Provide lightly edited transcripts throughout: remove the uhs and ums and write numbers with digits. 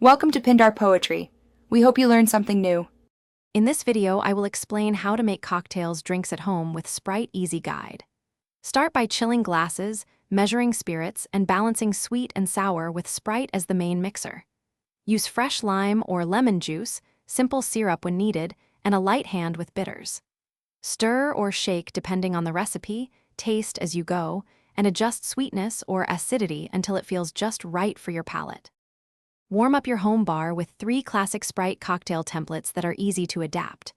Welcome to Pindar Poetry. We hope you learned something new. In this video, I will explain how to make cocktails drinks at home with Sprite Easy Guide. Start by chilling glasses, measuring spirits, and balancing sweet and sour with Sprite as the main mixer. Use fresh lime or lemon juice, simple syrup when needed, and a light hand with bitters. Stir or shake depending on the recipe, taste as you go, and adjust sweetness or acidity until it feels just right for your palate. Warm up your home bar with 3 classic Sprite cocktail templates that are easy to adapt.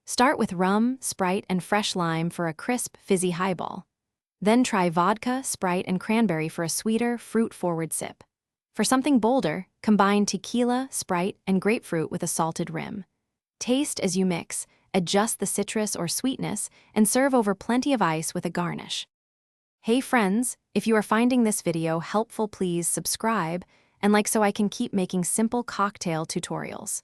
Start with rum, Sprite, and fresh lime for a crisp, fizzy highball. Then try vodka, Sprite, and cranberry for a sweeter, fruit-forward sip. For something bolder, combine tequila, Sprite, and grapefruit with a salted rim. Taste as you mix, adjust the citrus or sweetness, and serve over plenty of ice with a garnish. Hey friends, if you are finding this video helpful, please subscribe and like so I can keep making simple cocktail tutorials.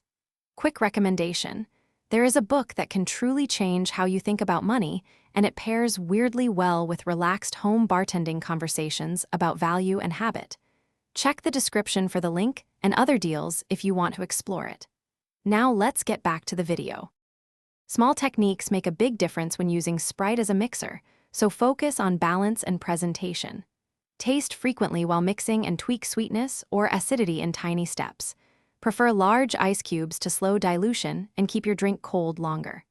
Quick recommendation: there is a book that can truly change how you think about money, and it pairs weirdly well with relaxed home bartending conversations about value and habit. Check the description for the link and other deals if you want to explore it. Now let's get back to the video. Small techniques make a big difference when using Sprite as a mixer, so focus on balance and presentation. Taste frequently while mixing and tweak sweetness or acidity in tiny steps. Prefer large ice cubes to slow dilution and keep your drink cold longer.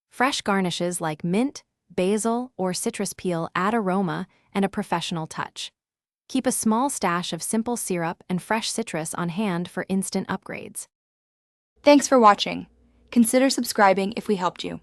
Fresh garnishes like mint, basil, or citrus peel add aroma and a professional touch. Keep a small stash of simple syrup and fresh citrus on hand for instant upgrades. Thanks for watching. Consider subscribing if we helped you.